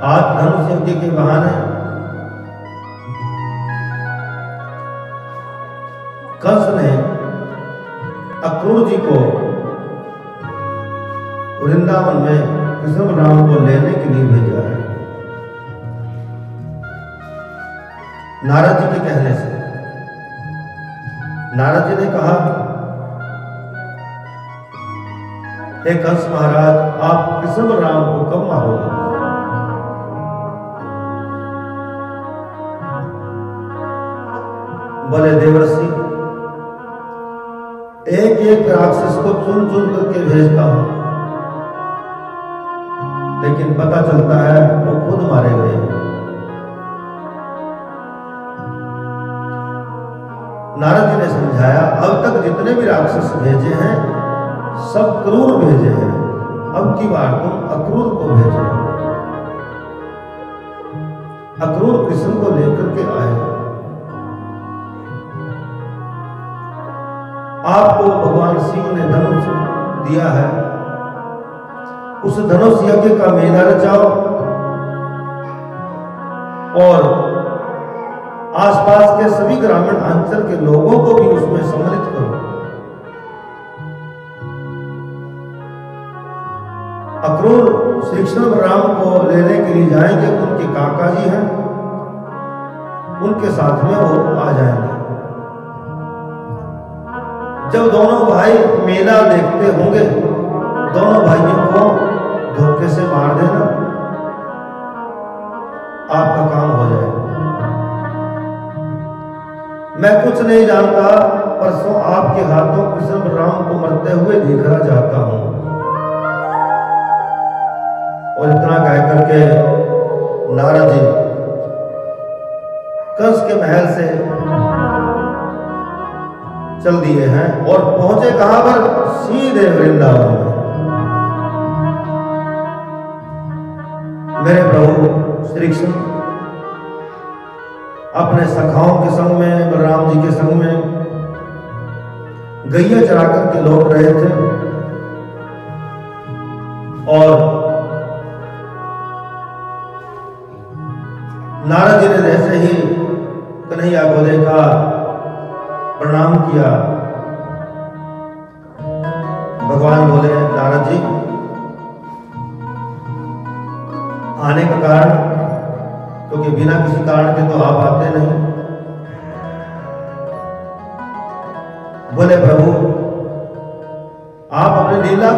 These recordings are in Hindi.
आज धनुष यज्ञ के बहाने कंस ने अक्रूर जी को वृंदावन में कृष्ण बलराम को लेने के लिए भेजा है। नारद जी के कहने से नारद जी ने कहा, हे कंस महाराज, आप कृष्ण बलराम को कब मारोगे? बोले देवर्षि, एक एक राक्षस को चुन चुन करके भेजता हूं, लेकिन पता चलता है वो खुद मारे गए। नारद जी ने समझाया, अब तक जितने भी राक्षस भेजे हैं सब क्रूर भेजे हैं, अब की बार तुम अक्रूर को भेजो। अक्रूर कृष्ण को लेकर के आए। आपको भगवान शिव ने धनुष दिया है, उस धनुष यज्ञ का मेला रचाओ और आसपास के सभी ग्रामीण अंचल के लोगों को भी उसमें सम्मिलित करो। अक्रूर श्री कृष्ण बलराम को लेने के लिए जाएंगे, उनके काका जी हैं, उनके साथ में वो आ जाएंगे। जब दोनों भाई मेला देखते होंगे, दोनों भाइयों को धोखे से मार देना, आपका काम हो जाएगा। मैं कुछ नहीं जानता, परसों आपके हाथों कृष्ण बलराम को मरते हुए देखना चाहता हूं। और इतना कह करके नारद जी कंस के महल से चल दिए हैं और पहुंचे कहां पर? सीधे वृंदावन में। मेरे प्रभु श्री कृष्ण अपने सखाओं के संग में, बलराम जी के संग में गैया चरा करके लौट रहे थे और नारद जी ने जैसे ही कन्हैया को देखा, प्रणाम किया, भगवान बोले, नारद जी आने का कारण, क्योंकि बिना किसी कारण के तो आप आते नहीं। बोले प्रभु, आप अपनी लीला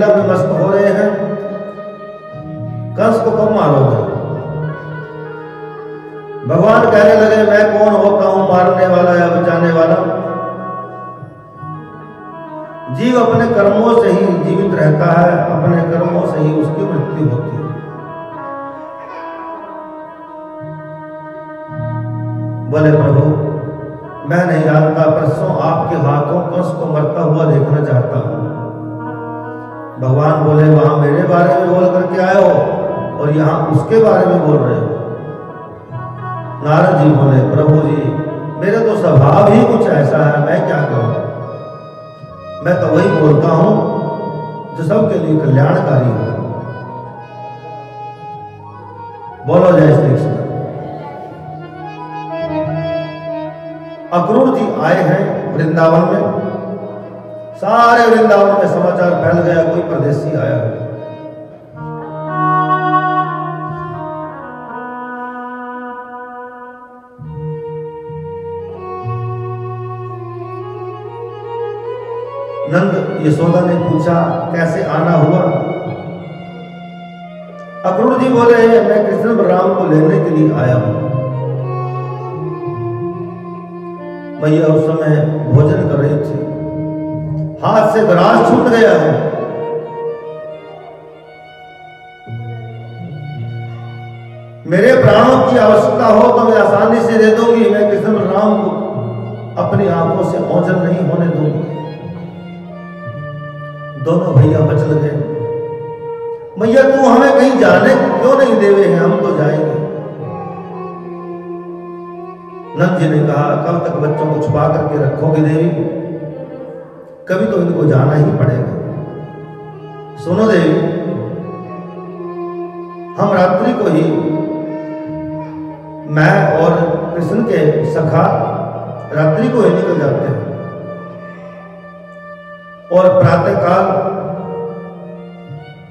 में मस्त हो रहे हैं, कंस को कब मारोगे? भगवान कहने लगे, मैं कौन होता हूं मारने वाला या बचाने वाला? जीव अपने कर्मों से ही जीवित रहता है, अपने कर्मों से ही उसकी मृत्यु होती है। बोले प्रभु, मैं नहीं जानता, परसों आपके हाथों कंस को मरता हुआ देखना चाहता हूं। भगवान बोले, वहां मेरे बारे में बोल करके आए हो और यहां उसके बारे में बोल रहे हो। नारद जी बोले, प्रभु जी, मेरा तो स्वभाव ही कुछ ऐसा है, मैं क्या करूं? मैं तो वही बोलता हूं जो सबके लिए कल्याणकारी हो। बोलो जय श्री कृष्ण। अक्रूर जी आए हैं वृंदावन में, सारे वृंदावन में समाचार फैल गया, कोई परदेसी आया है। नंद यशोदा ने पूछा, कैसे आना हुआ? अक्रूर जी बोले, मैं कृष्ण बलराम को लेने के लिए आया हूं। मैया उस समय भोजन कर रही थी, हाथ से ग्रास छूट गया है। मेरे प्राणों की आवश्यकता हो तो मैं आसानी से दे दूंगी, मैं कृष्ण बलराम को अपनी आंखों से ओझल नहीं होने दूंगी। दोनों भैया बचल गए। मैया, तू हमें कहीं जाने क्यों नहीं देवे हैं, हम तो जाएंगे। नंद जी ने कहा, कब तक बच्चों को छुपा करके रखोगे देवी? कभी तो इनको जाना ही पड़ेगा। सुनो देवी, हम रात्रि को ही मैं और कृष्ण के सखा रात्रि को ही निकल जाते हैं और प्रातःकाल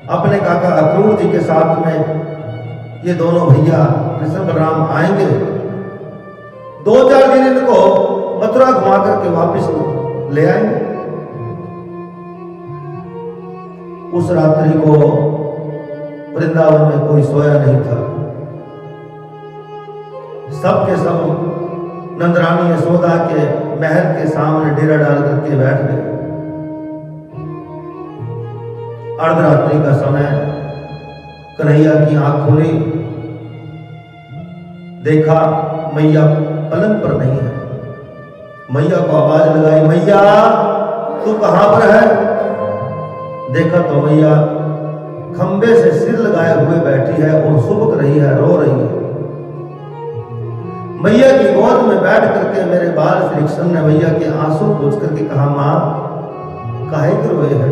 अपने काका अक्रूर जी के साथ में ये दोनों भैया कृष्ण बलराम आएंगे। 2-4 दिन इनको मथुरा घुमा करके वापस ले आएंगे। उस रात्रि को वृंदावन में कोई सोया नहीं था। सब के सब नंदरानी यशोदा के महल के सामने डेरा डाल करके बैठ गए। अर्धरात्रि का समय, कन्हैया की आंख खुली, देखा मैया पलंग पर नहीं है। मैया को आवाज लगाई, मैया तू कहां पर है? देखा तो मैया खंबे से सिर लगाए हुए बैठी है और सुबक रही है, रो रही है। मैया की गोद में बैठ करके मेरे बाल श्री कृष्ण ने मैया के आंसू पूछ करके कहा, मां काहे के रोए है?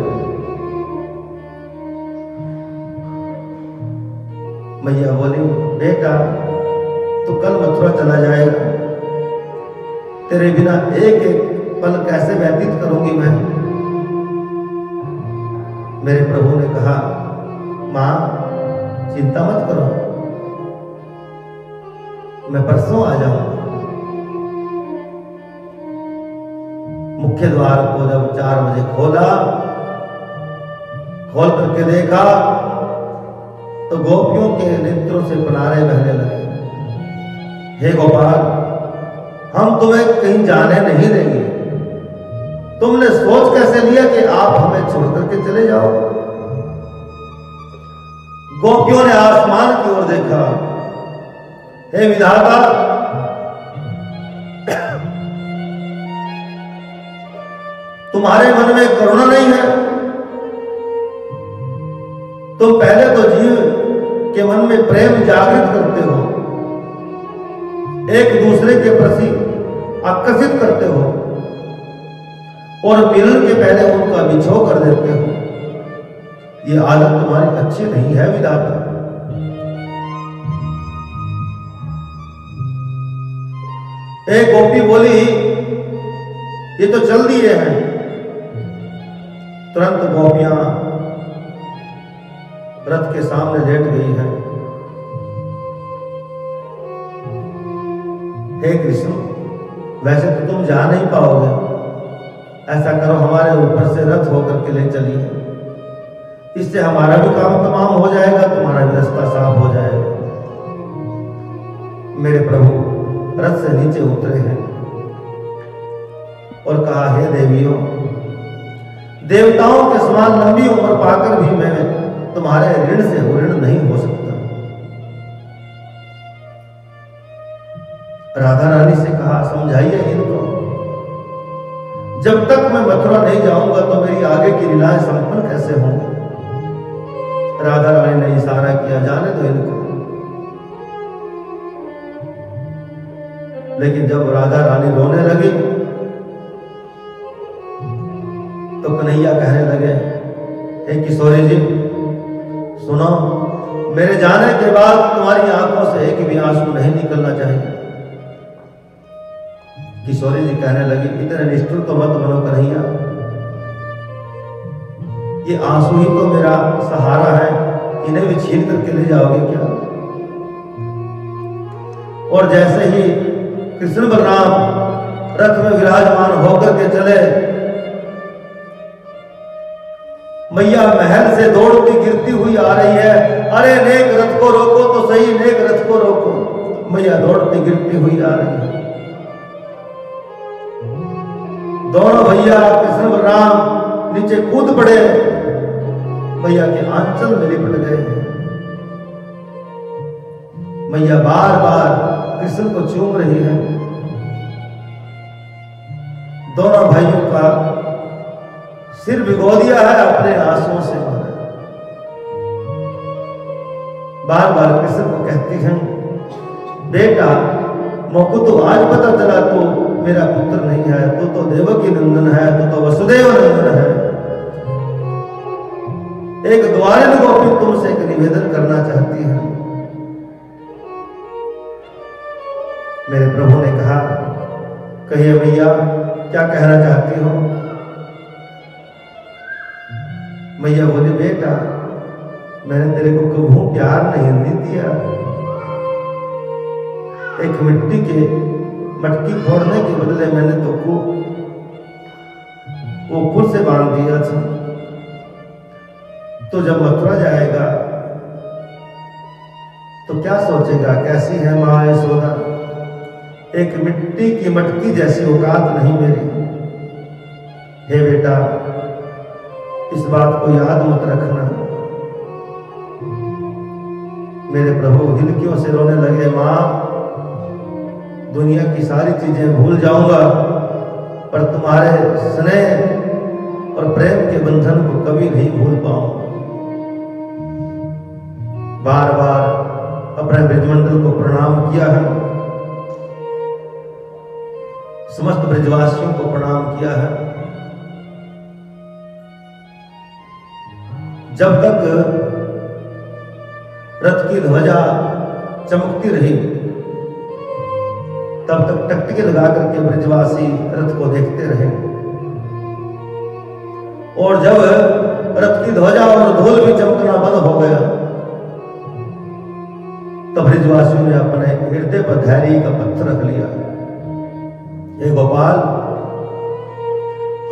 मैया बोली, बेटा तू कल मथुरा चला जाएगा, तेरे बिना एक एक पल कैसे व्यतीत करूंगी मैं? मेरे प्रभु ने कहा, मां चिंता मत करो, मैं परसों आ जाऊंगा। मुख्य द्वार को जब 4 बजे खोला, खोल करके देखा तो गोपियों के नेत्रों से पनारे बहने लगे। हे गोपाल, हम तुम्हें कहीं जाने नहीं देंगे। तुमने सोच कैसे लिया कि आप हमें छोड़ करके चले जाओ? गोपियों ने आसमान की ओर देखा। हे विधाता, तुम्हारे मन में करुणा नहीं है? तुम पहले तो जीव के मन में प्रेम जागृत करते हो, एक दूसरे के प्रति आकर्षित करते हो और मिलन के पहले उनका बिछो कर देते हो। ये आदत तुम्हारी अच्छी नहीं है विधाता। एक गोपी बोली, ये तो चल दिए हैं। तुरंत गोपियां रथ के सामने लेट गई है। हे कृष्ण, वैसे तो तुम जा नहीं पाओगे, ऐसा करो हमारे ऊपर से रथ होकर के ले चलिए, इससे हमारा भी काम तमाम हो जाएगा, तुम्हारा भी रास्ता साफ हो जाएगा। मेरे प्रभु रथ से नीचे उतरे हैं और कहा, हे देवियों, देवताओं के समान लंबी उम्र पाकर भी मैं तुम्हारे ऋण से ऋण नहीं हो सकता। राधा रानी से कहा, समझाइए इनको, जब तक मैं मथुरा नहीं जाऊंगा तो मेरी आगे की लीलाएं संपन्न कैसे होंगी? राधा रानी ने इशारा किया, जाने दो इनको। लेकिन जब राधा रानी रोने लगी तो कन्हैया कहने लगे, हे किशोरी जी सुनो, मेरे जाने के बाद तुम्हारी आंखों से एक भी आंसू नहीं निकलना चाहिए। किशोरी जी कहने लगी, इतने निष्ठुर तो मत बनो कन्हैया, ये आंसू ही तो मेरा सहारा है, इन्हें भी छीन करके ले जाओगे क्या? और जैसे ही कृष्ण बलराम रथ में विराजमान होकर के चले, मैया महल से दौड़ती गिरती हुई आ रही है। अरे नेक रथ को रोको तो सही, नेक रथ को रोको। मैया दौड़ती गिरती हुई आ रही है। दोनों भैया कृष्ण बलराम नीचे कूद पड़े, मैया के आंचल में लिपट गए। मैया बार बार कृष्ण को चूम रही है। दोनों भाइयों का सिर भिगो दिया है अपने आंसुओं से। बार बार कृष्ण को कहती हैं, बेटा मोको तो आज पता चला तू मेरा पुत्र नहीं है, तू तो देवकी नंदन है, तू तो वसुदेव नंदन है। एक द्वारिन गोपी तुमसे एक निवेदन करना चाहती है। मेरे प्रभु ने कहा, कहिए मैया, क्या कहना चाहती हो? मैया बोली, बेटा मैंने तेरे को कभी प्यार नहीं दिया। एक मिट्टी के मटकी फोड़ने के बदले मैंने तो वो खुद से बांध दिया था। तो जब मथुरा जाएगा तो क्या सोचेगा, कैसी है माँ यशोदा? एक मिट्टी की मटकी जैसी औकात नहीं मेरी। हे बेटा, इस बात को याद मत रखना। मेरे प्रभु हिलकियों से रोने लगे, माँ दुनिया की सारी चीजें भूल जाऊंगा, पर तुम्हारे स्नेह और प्रेम के बंधन को कभी नहीं भूल पाऊंगा। बार बार अपने ब्रजमंडल को प्रणाम किया है, समस्त ब्रजवासियों को प्रणाम किया है। जब तक रथ की ध्वजा चमकती रही तब तक टकटकी लगा करके ब्रजवासी रथ को देखते रहे, और जब रथ की ध्वजा और धूल भी चमकना बंद हो गया तब ब्रजवासियों ने अपने हृदय पर धैर्य का पत्थर रख लिया। हे गोपाल,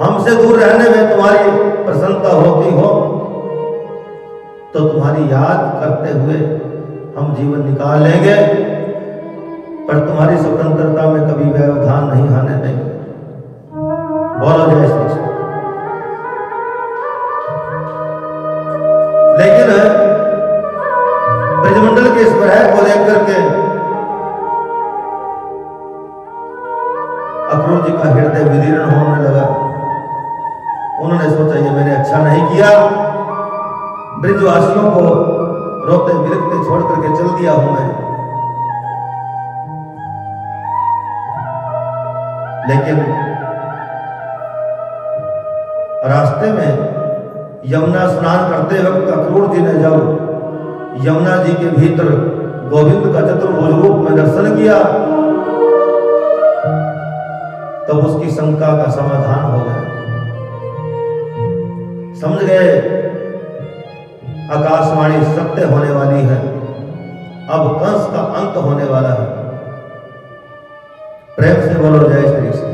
हमसे दूर रहने में तुम्हारी प्रसन्नता होती हो तो तुम्हारी याद करते हुए हम जीवन निकाल लेंगे, पर तुम्हारी स्वतंत्रता में कभी व्यवधान नहीं आने देंगे। बोलो जय श्री कृष्ण। लेकिन ब्रजमंडल के इस प्रहर को देख करके अक्रूर जी का हृदय विदीर्ण होने लगा। उन्होंने सोचा, ये मैंने अच्छा नहीं किया, ब्रजवासियों को रोते बिलखते छोड़ करके चल दिया हूं मैं। लेकिन रास्ते में यमुना स्नान करते वक्त अक्रूर जी ने जब यमुना जी के भीतर गोविंद का चतुर्भुज रूप में दर्शन किया तब उसकी शंका का समाधान हो गया। समझ गए आकाशवाणी सत्य होने वाली है, अब कंस का अंत होने वाला है। प्रेम से बोलो जय श्री कृष्ण।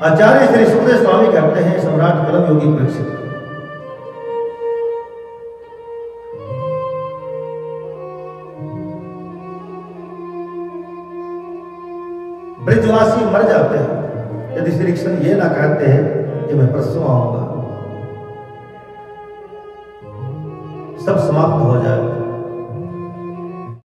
आचार्य श्री सुखदेव स्वामी कहते हैं, सम्राट कलम योगी परीक्षित, ब्रजवासी मर जाते हैं यदि श्री कृष्ण ये ना कहते हैं कि मैं परसों आऊंगा, सब समाप्त हो जाए।